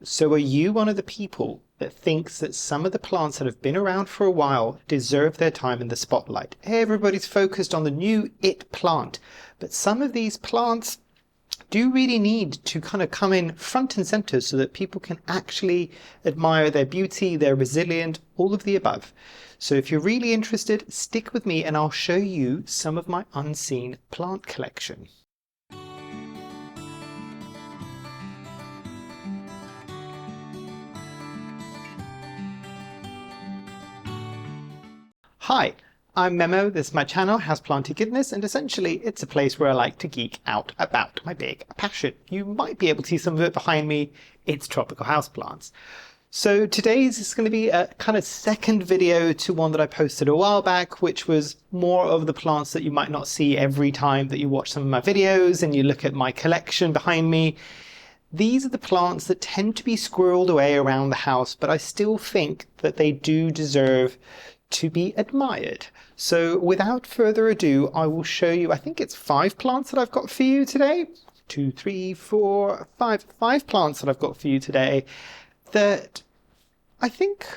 So are you one of the people that thinks that some of the plants that have been around for a while deserve their time in the spotlight? Everybody's focused on the new it plant, but some of these plants do really need to kind of come in front and center so that people can actually admire their beauty, their resilient, all of the above. So if you're really interested, stick with me and I'll show you some of my unseen plant collection. Hi, I'm Memo, this is my channel, Houseplantygoodness, and essentially it's a place where I like to geek out about my big passion. You might be able to see some of it behind me, it's tropical houseplants. So today's is going to be a kind of second video to one that I posted a while back, which was more of the plants that you might not see every time that you watch some of my videos and you look at my collection behind me. These are the plants that tend to be squirreled away around the house, but I still think that they do deserve to be admired. So without further ado, I will show you, I think it's 5 plants that I've got for you today. 2, 3, 4, 5 plants that I've got for you today that I think,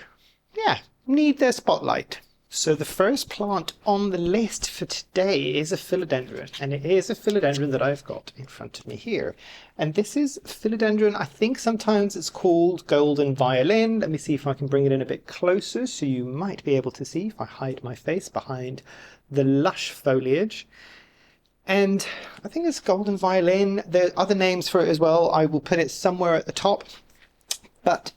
yeah, need their spotlight. So the first plant on the list for today is a philodendron, and it is a philodendron that I've got in front of me here. And this is philodendron, I think sometimes it's called golden violin. Let me see if I can bring it in a bit closer so you might be able to see if I hide my face behind the lush foliage. And I think it's golden violin. There are other names for it as well. I will put it somewhere at the top. But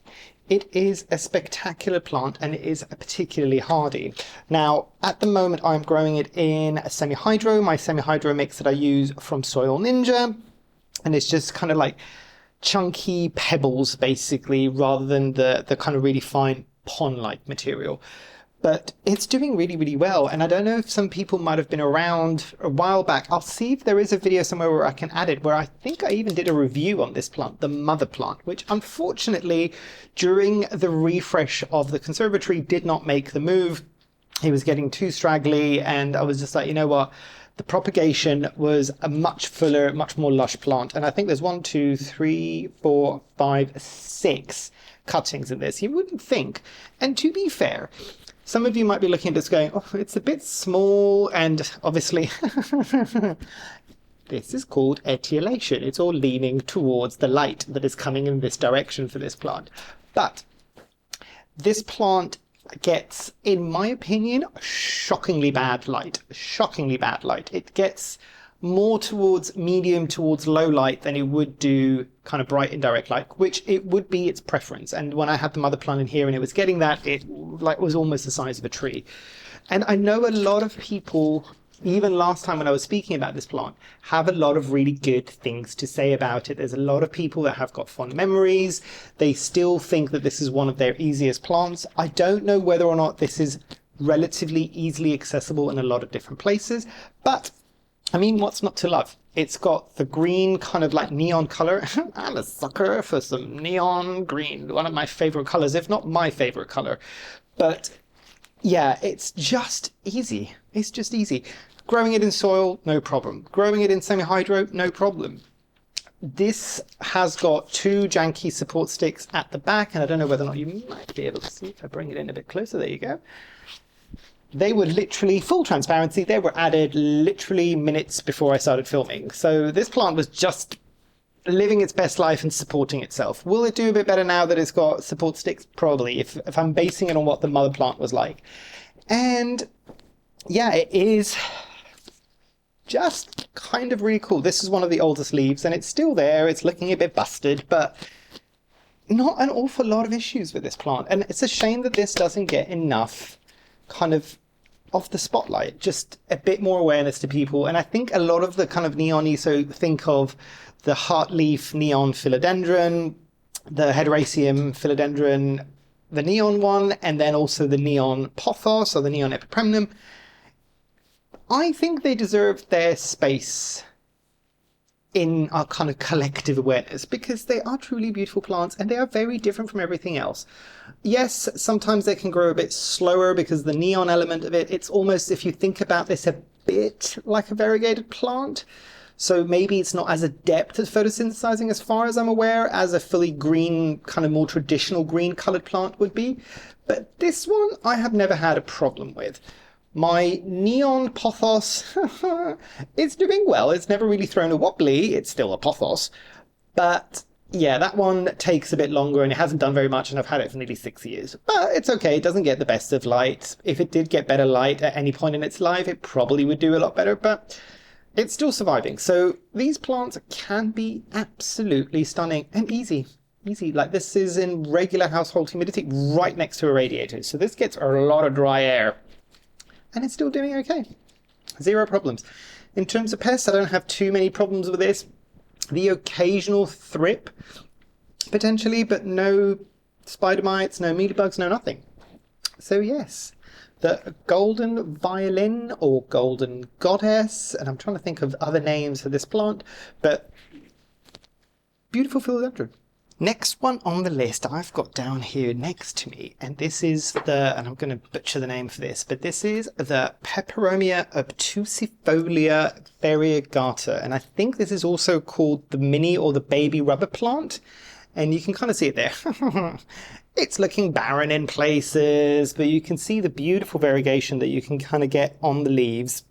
it is a spectacular plant and it is particularly hardy. Now, at the moment, I'm growing it in a semi-hydro, my semi-hydro mix that I use from Soil Ninja. And it's just kind of like chunky pebbles, basically, rather than the kind of really fine pond-like material. But it's doing really, really well. And I don't know if some people might have been around a while back. I'll see if there is a video somewhere where I can add it, where I think I even did a review on this plant, the mother plant, which unfortunately, during the refresh of the conservatory, did not make the move. It was getting too straggly, and I was just like, you know what? The propagation was a much fuller, much more lush plant. And I think there's 1, 2, 3, 4, 5, 6 cuttings in this. You wouldn't think. And to be fair, some of you might be looking at this going, oh, it's a bit small, and obviously this is called etiolation. It's all leaning towards the light that is coming in this direction for this plant. But this plant gets, in my opinion, shockingly bad light. Shockingly bad light. It gets more towards medium towards low light than it would do kind of bright indirect light, which it would be its preference. And when I had the mother plant in here and it was getting that, it like was almost the size of a tree. And I know a lot of people, even last time when I was speaking about this plant, have a lot of really good things to say about it. There's a lot of people that have got fond memories. They still think that this is one of their easiest plants. I don't know whether or not this is relatively easily accessible in a lot of different places, but I mean, what's not to love? It's got the green kind of like neon color. I'm a sucker for some neon green, one of my favorite colors, if not my favorite color. But yeah, it's just easy. It's just easy. Growing it in soil, no problem. Growing it in semi-hydro, no problem. This has got 2 janky support sticks at the back, and I don't know whether or not you might be able to see if I bring it in a bit closer. There you go. They were literally, full transparency, they were added literally minutes before I started filming. So this plant was just living its best life and supporting itself. Will it do a bit better now that it's got support sticks? Probably, if I'm basing it on what the mother plant was like. And yeah, it is just kind of really cool. This is one of the oldest leaves and it's still there. It's looking a bit busted, but not an awful lot of issues with this plant. And it's a shame that this doesn't get enough kind of the spotlight, just a bit more awareness to people. And I think a lot of the kind of neon-y, so think of the heartleaf neon philodendron, the hederaceum philodendron, the neon one, and then also the neon pothos or the neon epipremnum. I think they deserve their space in our kind of collective awareness because they are truly beautiful plants and they are very different from everything else. Yes, sometimes they can grow a bit slower because the neon element of it, it's almost, if you think about this, a bit like a variegated plant. So maybe it's not as adept at photosynthesizing as far as I'm aware as a fully green, kind of more traditional green colored plant would be. But this one I have never had a problem with. My neon pothos, it's doing well. It's never really thrown a wobbly. It's still a pothos. But yeah, that one takes a bit longer and it hasn't done very much, and I've had it for nearly 6 years. But it's okay, it doesn't get the best of light. If it did get better light at any point in its life, it probably would do a lot better, but it's still surviving. So these plants can be absolutely stunning and easy. Easy. Like, this is in regular household humidity right next to a radiator. So this gets a lot of dry air. And it's still doing okay. Zero problems. In terms of pests, I don't have too many problems with this. The occasional thrip, potentially, but no spider mites, no mealybugs, no nothing. So yes, the golden violin or golden goddess, and I'm trying to think of other names for this plant, but beautiful philodendron. Next one on the list I've got down here next to me, and this is and I'm going to butcher the name for this, but this is the Peperomia Obtusifolia Variegata, and I think this is also called the mini or the baby rubber plant, and you can kind of see it there. It's looking barren in places, but you can see the beautiful variegation that you can kind of get on the leaves.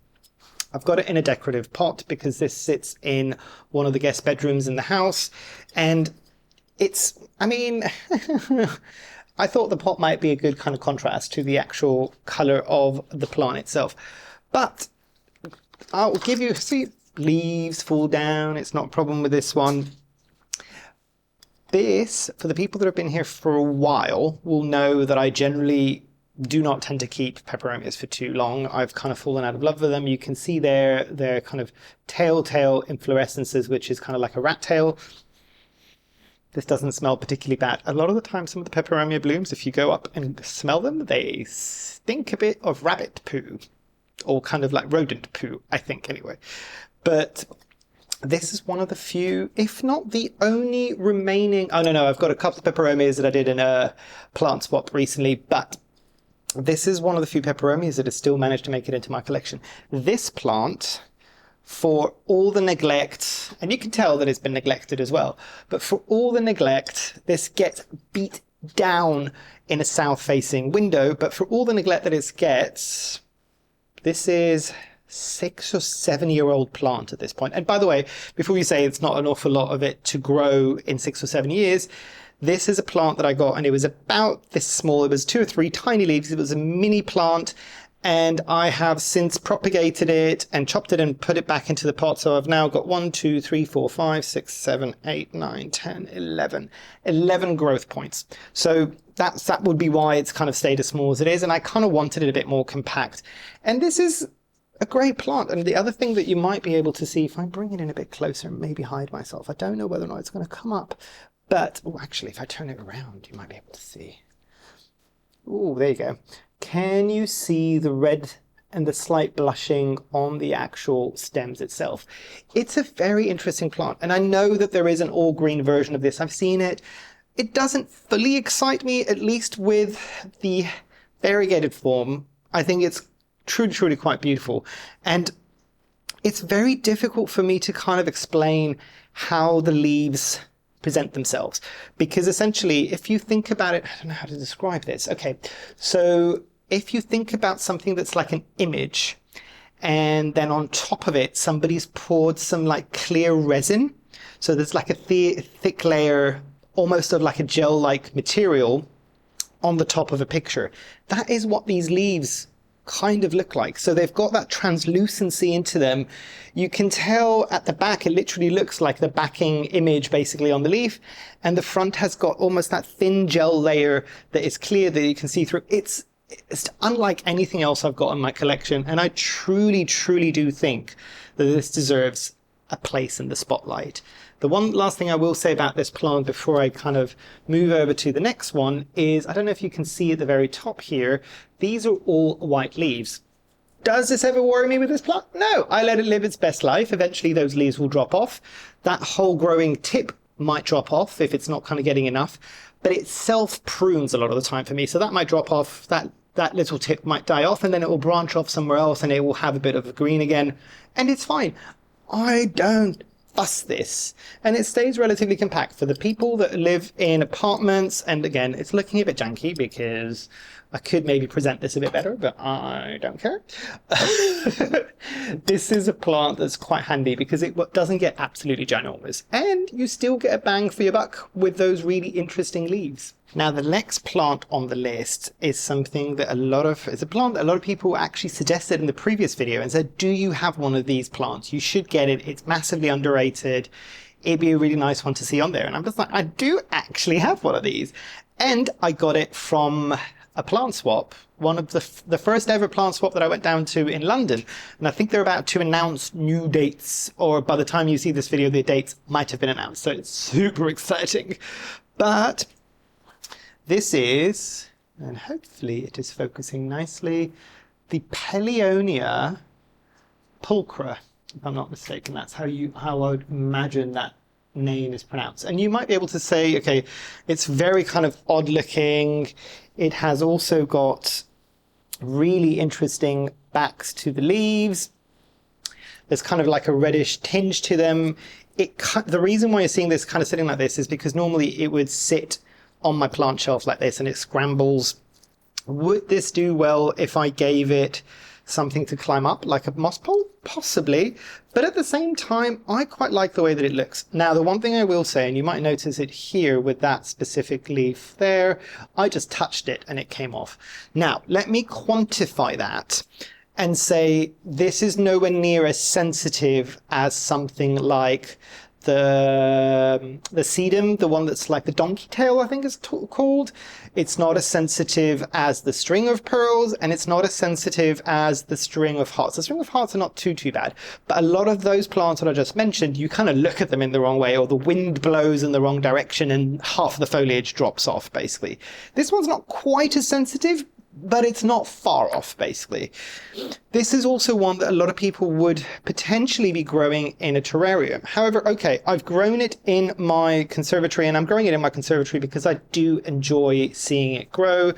I've got it in a decorative pot because this sits in one of the guest bedrooms in the house, and I mean, I thought the pot might be a good kind of contrast to the actual colour of the plant itself. But I'll give you, see, leaves fall down. It's not a problem with this one. This, for the people that have been here for a while, will know that I generally do not tend to keep peperomias for too long. I've kind of fallen out of love with them. You can see their kind of telltale inflorescences, which is kind of like a rat tail. This doesn't smell particularly bad. A lot of the time, some of the peperomia blooms, if you go up and smell them, they stink a bit of rabbit poo, or kind of like rodent poo, I think, anyway. But this is one of the few, if not the only remaining, oh no, I've got a couple of peperomias that I did in a plant swap recently, but this is one of the few peperomias that has still managed to make it into my collection. This plant, for all the neglect, and you can tell that it's been neglected as well, but for all the neglect, this gets beat down in a south-facing window, but for all the neglect that it gets, this is 6 or 7 year old plant at this point. And by the way, before you say it's not an awful lot of it to grow in 6 or 7 years, this is a plant that I got and it was about this small. It was 2 or 3 tiny leaves. It was a mini plant. And I have since propagated it and chopped it and put it back into the pot. So I've now got 1, 2, 3, 4, 5, 6, 7, 8, 9, 10, 11 growth points. So that would be why it's kind of stayed as small as it is. And I kind of wanted it a bit more compact. And this is a great plant. And the other thing that you might be able to see, if I bring it in a bit closer and maybe hide myself, I don't know whether or not it's going to come up. But actually, if I turn it around, you might be able to see. Oh, there you go. Can you see the red and the slight blushing on the actual stems itself? It's a very interesting plant, and I know that there is an all-green version of this. I've seen it. It doesn't fully excite me, at least with the variegated form. I think it's truly quite beautiful, and it's very difficult for me to kind of explain how the leaves present themselves, because essentially, if you think about it, I don't know how to describe this. Okay, so if you think about something that's like an image, and then on top of it, somebody's poured some like clear resin, so there's like a thick layer, almost of like a gel-like material on the top of a picture. That is what these leaves kind of look like. So they've got that translucency into them. You can tell at the back, it literally looks like the backing image basically on the leaf, and the front has got almost that thin gel layer that is clear that you can see through. It's unlike anything else I've got in my collection, and I truly do think that this deserves a place in the spotlight. The one last thing I will say about this plant before I kind of move over to the next one is, I don't know if you can see at the very top here, these are all white leaves. Does this ever worry me with this plant? No, I let it live its best life. Eventually those leaves will drop off. That whole growing tip might drop off if it's not kind of getting enough, but it self-prunes a lot of the time for me. So that might drop off, that little tip might die off, and then it will branch off somewhere else and it will have a bit of a green again, and it's fine. I don't fuss this, and it stays relatively compact for the people that live in apartments. And again, it's looking a bit janky because I could maybe present this a bit better, but I don't care. This is a plant that's quite handy because it doesn't get absolutely ginormous, and you still get a bang for your buck with those really interesting leaves. Now, the next plant on the list is something that it's a plant that a lot of people actually suggested in the previous video and said, do you have one of these plants? You should get it. It's massively underrated. It'd be a really nice one to see on there. And I'm just like, I do actually have one of these. And I got it from a plant swap, one of the first ever plant swap that I went down to in London. And I think they're about to announce new dates, or by the time you see this video, the dates might have been announced. So it's super exciting. But this is, and hopefully it is focusing nicely, the Pellionia Pulchra, if I'm not mistaken. That's how I would imagine that name is pronounced. And you might be able to say, okay, it's very kind of odd looking. It has also got really interesting backs to the leaves. There's kind of like a reddish tinge to them. The reason why you're seeing this kind of sitting like this is because normally it would sit on my plant shelf like this and it scrambles. Would this do well if I gave it something to climb up, like a moss pole? Possibly. But at the same time, I quite like the way that it looks. Now, the one thing I will say, and you might notice it here with that specific leaf there, I just touched it and it came off. Now, let me quantify that and say this is nowhere near as sensitive as something like the sedum, the one that's like the donkey tail, I think it's called. It's not as sensitive as the string of pearls, and it's not as sensitive as the string of hearts. The string of hearts are not too bad, but a lot of those plants that I just mentioned, you kind of look at them in the wrong way, or the wind blows in the wrong direction and half of the foliage drops off, basically. This one's not quite as sensitive, but it's not far off, basically. This is also one that a lot of people would potentially be growing in a terrarium. However, okay, I've grown it in my conservatory, and I'm growing it in my conservatory because I do enjoy seeing it grow.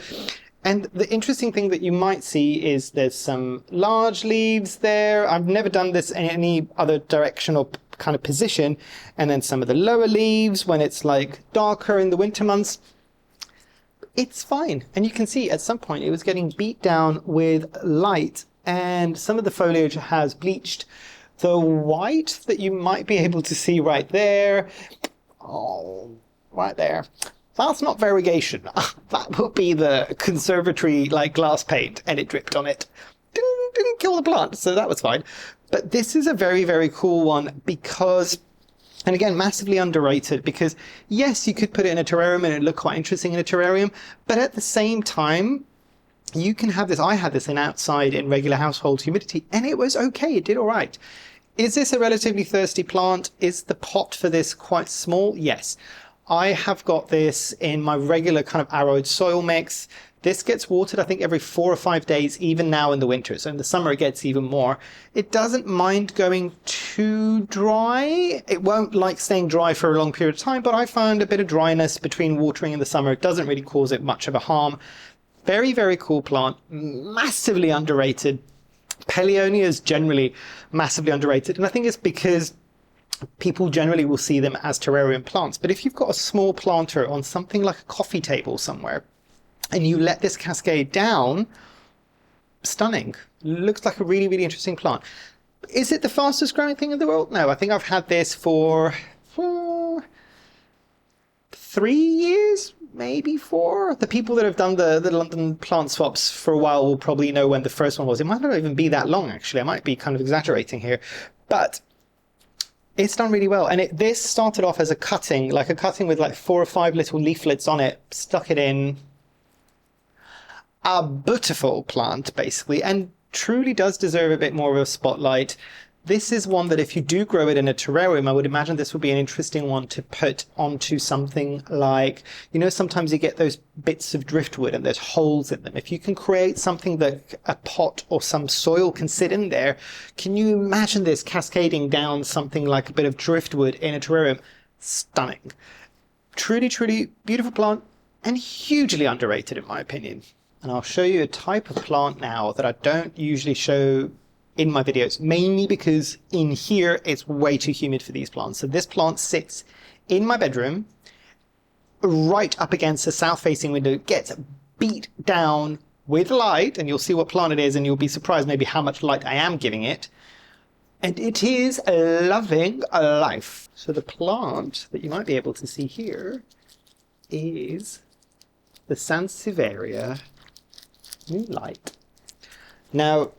And the interesting thing that you might see is there's some large leaves there. I've never done this in any other direction or kind of position. And then some of the lower leaves when it's like darker in the winter months. It's fine. And you can see at some point it was getting beat down with light, and some of the foliage has bleached. The white that you might be able to see right there, right there, that's not variegation. That would be the conservatory like glass paint, and it dripped on it. Didn't kill the plant, so that was fine. But this is a very, very cool one because, and again, massively underrated because, yes, you could put it in a terrarium and it'd look quite interesting in a terrarium, but at the same time, you can have this. I had this in outside in regular household humidity, and it was okay. It did all right. Is this a relatively thirsty plant? Is the pot for this quite small? Yes. I have got this in my regular kind of arrowed soil mix. This gets watered, I think, every 4 or 5 days, even now in the winter. So in the summer, it gets even more. It doesn't mind going too dry. It won't like staying dry for a long period of time, but I found a bit of dryness between watering in the summer. It doesn't really cause it much of a harm. Very, very cool plant. Massively underrated. Pellionia is generally massively underrated. And I think it's because people generally will see them as terrarium plants. But if you've got a small planter on something like a coffee table somewhere, and you let this cascade down, stunning. Looks like a really, really interesting plant. Is it the fastest growing thing in the world? No, I think I've had this for 3 years, maybe 4. The people that have done the London plant swaps for a while will probably know when the first one was. It might not even be that long, actually. I might be kind of exaggerating here. But it's done really well. And this started off as a cutting with like 4 or 5 little leaflets on it, stuck it in. A beautiful plant, basically, and truly does deserve a bit more of a spotlight. This is one that if you do grow it in a terrarium, I would imagine this would be an interesting one to put onto something like, you know, sometimes you get those bits of driftwood and there's holes in them. If you can create something that a pot or some soil can sit in there, can you imagine this cascading down something like a bit of driftwood in a terrarium? Stunning. Truly, truly beautiful plant and hugely underrated in my opinion. And I'll show you a type of plant now that I don't usually show in my videos, mainly because in here it's way too humid for these plants. So this plant sits in my bedroom, right up against the south-facing window. It gets beat down with light, and you'll see what plant it is, and you'll be surprised maybe how much light I am giving it. And it is loving life. So the plant that you might be able to see here is the Sansevieria Moonlight. Now,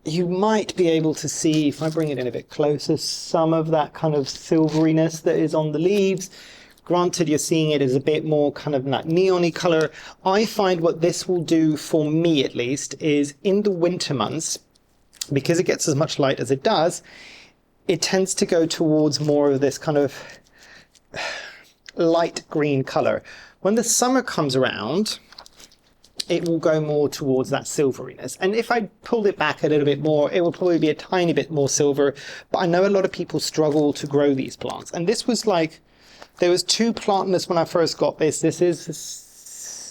you might be able to see, if I bring it in a bit closer, some of that kind of silveriness that is on the leaves. Granted, you're seeing it as a bit more kind of that neon-y color. I find what this will do, for me at least, is in the winter months, because it gets as much light as it does, it tends to go towards more of this kind of light green color. When the summer comes around, it will go more towards that silveriness. And if I pulled it back a little bit more, it will probably be a tiny bit more silver. But I know a lot of people struggle to grow these plants. And this was like, there was 2 plantness when I first got this. This is a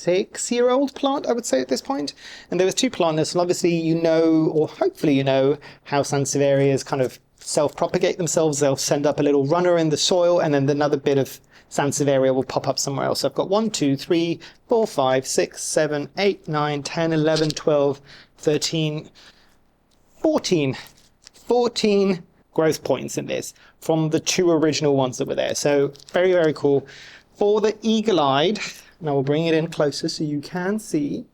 6-year-old plant, I would say at this point. And there was 2 plantness. And obviously you know, or hopefully you know, how Sansevierias kind of self-propagate themselves. They'll send up a little runner in the soil, and then another bit of Sansevieria will pop up somewhere else. So I've got 1, 2, 3, 4, 5, 6, 7, 8, 9, 10, 11, 12, 13, 14 growth points in this from the 2 original ones that were there. So very, very cool. For the eagle-eyed, and I will bring it in closer so you can see,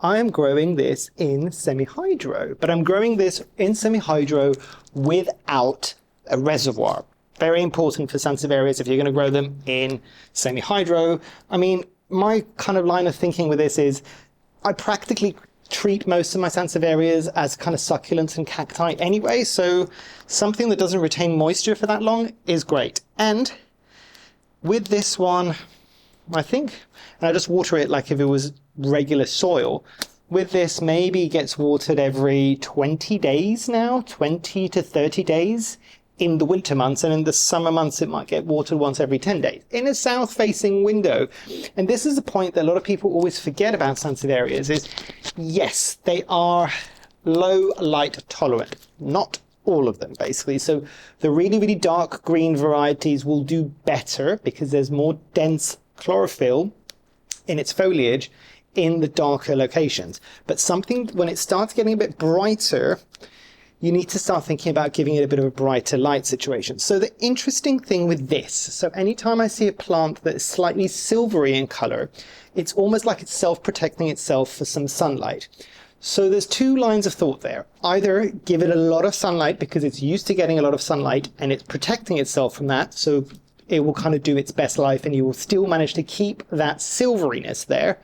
I am growing this in semi-hydro, but I'm growing this in semi-hydro without a reservoir. Very important for Sansevierias if you're going to grow them in semi-hydro. I mean, my kind of line of thinking with this is I practically treat most of my Sansevierias as kind of succulents and cacti anyway, so something that doesn't retain moisture for that long is great. And with this one, I think, and I just water it like if it was regular soil. With this, maybe it gets watered every 20 days now, 20 to 30 days. In the winter months, and in the summer months it might get watered once every 10 days in a south-facing window. And this is the point that a lot of people always forget about Sansevierias is, yes, they are low light tolerant. Not all of them, basically. So the really, really dark green varieties will do better because there's more dense chlorophyll in its foliage in the darker locations. But something, when it starts getting a bit brighter, you need to start thinking about giving it a bit of a brighter light situation. So the interesting thing with this, so anytime I see a plant that is slightly silvery in color, it's almost like it's self-protecting itself for some sunlight. So there's 2 lines of thought there. Either give it a lot of sunlight because it's used to getting a lot of sunlight and it's protecting itself from that, so it will kind of do its best life and you will still manage to keep that silveriness there.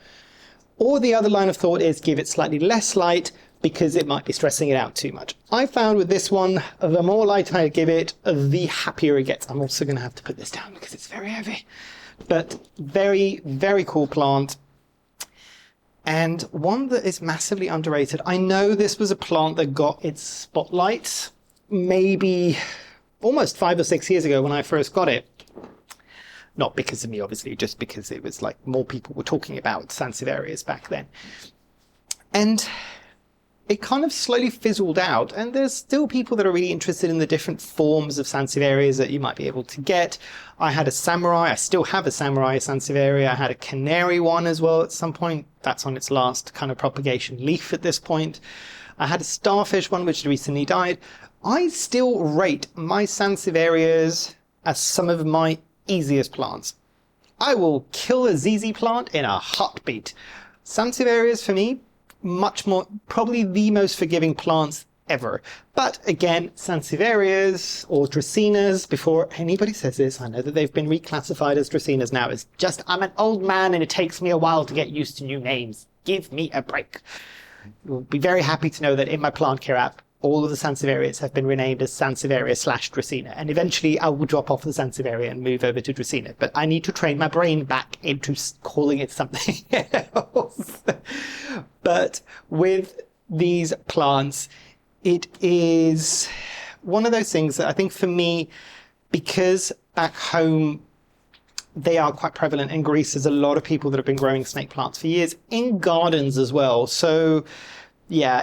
Or the other line of thought is give it slightly less light because it might be stressing it out too much. I found with this one, the more light I give it, the happier it gets. I'm also going to have to put this down because it's very heavy. But very, very cool plant. And one that is massively underrated. I know this was a plant that got its spotlight maybe almost 5 or 6 years ago when I first got it. Not because of me, obviously, just because it was like more people were talking about Sansevierias back then. And it kind of slowly fizzled out, and there's still people that are really interested in the different forms of Sansevierias that you might be able to get. I had a samurai, I still have a samurai Sansevieria. I had a canary one as well at some point. That's on its last kind of propagation leaf at this point. I had a starfish one which recently died. I still rate my Sansevierias as some of my easiest plants. I will kill a ZZ plant in a heartbeat. Sansevierias for me, much more, probably the most forgiving plants ever. But again, Sansevierias or Dracenas, before anybody says this, I know that they've been reclassified as Dracenas now. It's just, I'm an old man and it takes me a while to get used to new names. Give me a break. You'll be very happy to know that in my plant care app, all of the Sansevierias have been renamed as Sansevieria/Dracena. And eventually I will drop off the Sansevieria and move over to Dracena. But I need to train my brain back into calling it something else. But with these plants, it is one of those things that I think for me, because back home they are quite prevalent in Greece, there's a lot of people that have been growing snake plants for years in gardens as well. So yeah,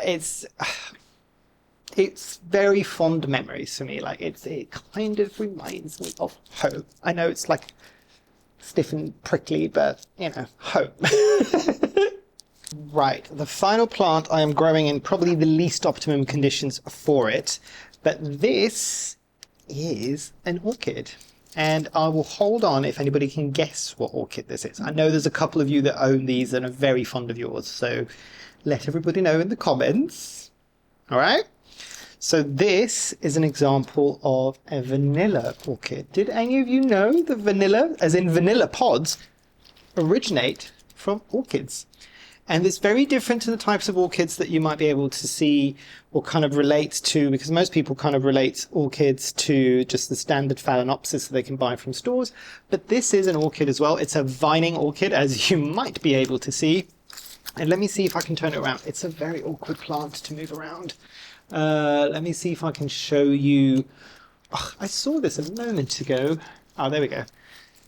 it's very fond memories for me. Like it kind of reminds me of home. I know it's like stiff and prickly, but you know, home. Right, the final plant I am growing in probably the least optimum conditions for it, but this is an orchid. And I will hold on if anybody can guess what orchid this is. I know there's a couple of you that own these and are very fond of yours, so let everybody know in the comments. All right? So this is an example of a vanilla orchid. Did any of you know that vanilla, as in vanilla pods, originate from orchids? And it's very different to the types of orchids that you might be able to see or kind of relate to, because most people kind of relate orchids to just the standard Phalaenopsis that they can buy from stores. But this is an orchid as well. It's a vining orchid, as you might be able to see. And let me see if I can turn it around. It's a very awkward plant to move around. Let me see if I can show you. Oh, I saw this a moment ago. Oh, there we go.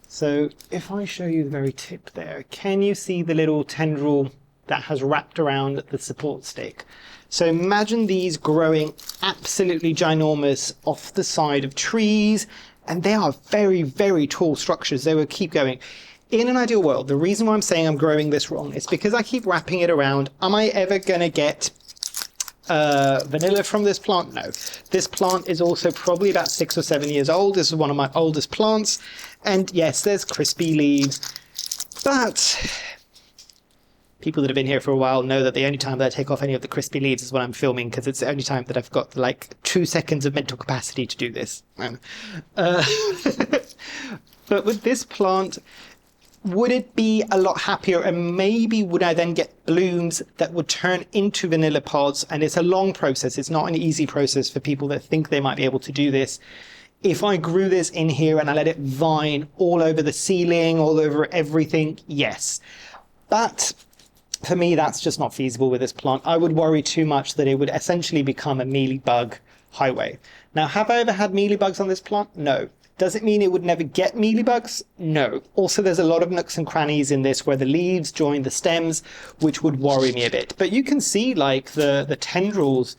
So if I show you the very tip there, can you see the little tendril that has wrapped around the support stick? So imagine these growing absolutely ginormous off the side of trees, and they are very, very tall structures. They will keep going. In an ideal world, the reason why I'm saying I'm growing this wrong is because I keep wrapping it around. Am I ever going to get vanilla from this plant? No. This plant is also probably about 6 or 7 years old. This is one of my oldest plants. And yes, there's crispy leaves, but people that have been here for a while know that the only time that I take off any of the crispy leaves is when I'm filming, because it's the only time that I've got like 2 seconds of mental capacity to do this. But with this plant, would it be a lot happier, and maybe would I then get blooms that would turn into vanilla pods? And it's a long process. It's not an easy process for people that think they might be able to do this. If I grew this in here and I let it vine all over the ceiling, all over everything, yes. But for me, that's just not feasible with this plant. I would worry too much that it would essentially become a mealybug highway. Now, have I ever had mealybugs on this plant? No. Does it mean it would never get mealybugs? No. Also, there's a lot of nooks and crannies in this where the leaves join the stems, which would worry me a bit. But you can see like the tendrils.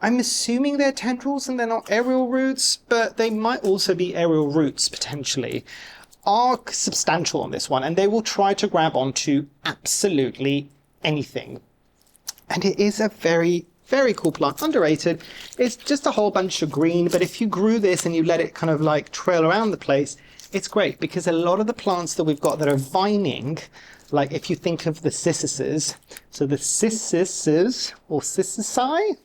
I'm assuming they're tendrils and they're not aerial roots, but they might also be aerial roots potentially. Are substantial on this one, and they will try to grab onto absolutely anything. And it is a very, very cool plant. Underrated. It's just a whole bunch of green, but if you grew this and you let it kind of like trail around the place, it's great, because a lot of the plants that we've got that are vining, like if you think of the cissuses, so the cissuses or cissisi,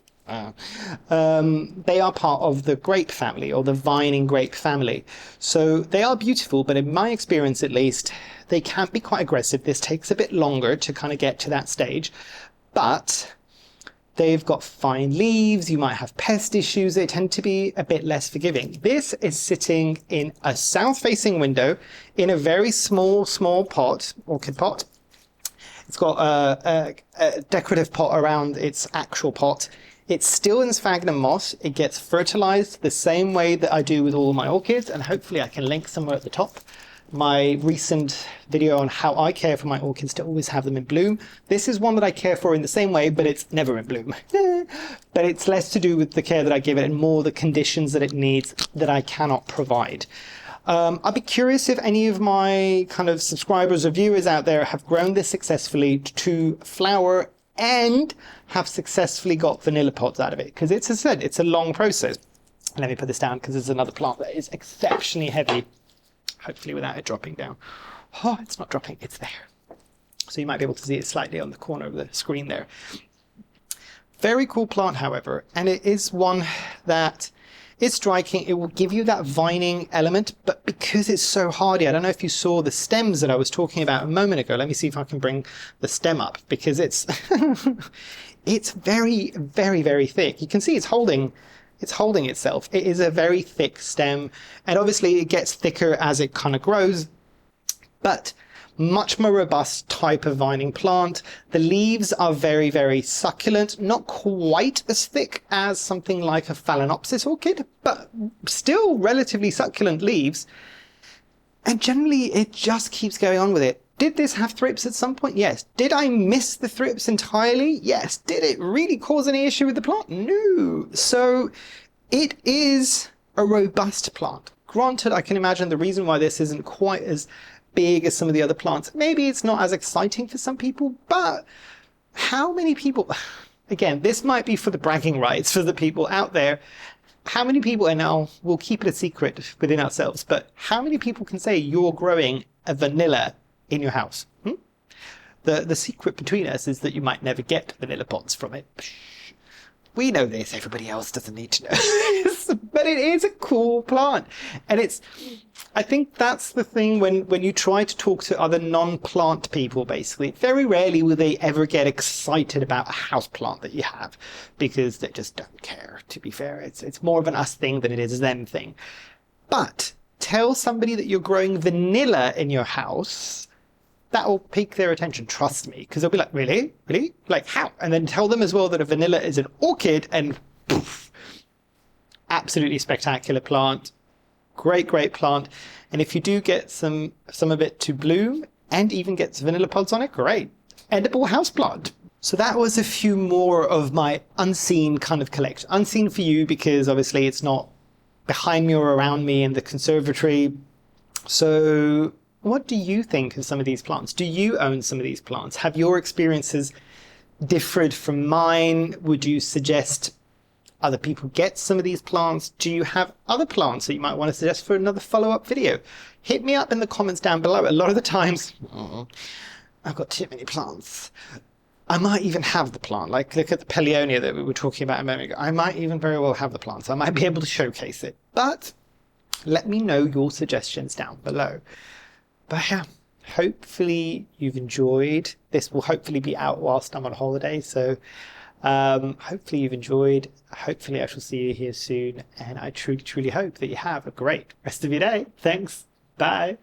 they are part of the grape family, or the vining grape family. So they are beautiful, but in my experience at least, they can be quite aggressive. This takes a bit longer to kind of get to that stage, but they've got fine leaves. You might have pest issues. They tend to be a bit less forgiving. This is sitting in a south-facing window in a very small pot, orchid pot. It's got a decorative pot around its actual pot. It's still in sphagnum moss. It gets fertilized the same way that I do with all of my orchids, and hopefully I can link somewhere at the top my recent video on how I care for my orchids to always have them in bloom. This is one that I care for in the same way, but it's never in bloom. But it's less to do with the care that I give it and more the conditions that it needs that I cannot provide. I'd be curious if any of my kind of subscribers or viewers out there have grown this successfully to flower and have successfully got vanilla pods out of it, because it's, as I said, it's a long process. Let me put this down because there's another plant that is exceptionally heavy, hopefully without it dropping down. Oh, it's not dropping, it's there. So you might be able to see it slightly on the corner of the screen there. Very cool plant, however, and it is one that is striking. It will give you that vining element, but because it's so hardy, I don't know if you saw the stems that I was talking about a moment ago. Let me see if I can bring the stem up, because it's it's very, very, very thick. You can see it's holding itself. It is a very thick stem, and obviously it gets thicker as it kind of grows, but much more robust type of vining plant. The leaves are very, very succulent, not quite as thick as something like a Phalaenopsis orchid, but still relatively succulent leaves. And generally it just keeps going on with it. Did this have thrips at some point? Yes. Did I miss the thrips entirely? Yes. Did it really cause any issue with the plant? No. So it is a robust plant. Granted, I can imagine the reason why this isn't quite as big as some of the other plants. Maybe it's not as exciting for some people, but how many people, again, this might be for the bragging rights for the people out there. How many people, and now we'll keep it a secret within ourselves, but how many people can say you're growing a vanilla in your house? The secret between us is that you might never get vanilla pots from it. We know this, everybody else doesn't need to know. But it is a cool plant. And I think that's the thing when you try to talk to other non-plant people, basically, very rarely will they ever get excited about a houseplant that you have, because they just don't care, to be fair. It's more of an us thing than it is a them thing. But tell somebody that you're growing vanilla in your house, that will pique their attention, trust me, because they'll be like, really? Really? Like, how? And then tell them as well that a vanilla is an orchid, and poof, absolutely spectacular plant. Great, great plant. And if you do get some of it to bloom and even get some vanilla pods on it, great. Edible houseplant. So that was a few more of my unseen kind of collection. Unseen for you because obviously it's not behind me or around me in the conservatory. So what do you think of some of these plants? Do you own some of these plants? Have your experiences differed from mine? Would you suggest other people get some of these plants? Do you have other plants that you might want to suggest for another follow-up video? Hit me up in the comments down below. A lot of the times, I've got too many plants. I might even have the plant. Like, look at the Pellionia that we were talking about a moment ago. I might even very well have the plant. So I might be able to showcase it. But let me know your suggestions down below. But yeah, hopefully you've enjoyed. This will hopefully be out whilst I'm on holiday. So hopefully you've enjoyed. Hopefully I shall see you here soon. And I truly, truly hope that you have a great rest of your day. Thanks. Bye.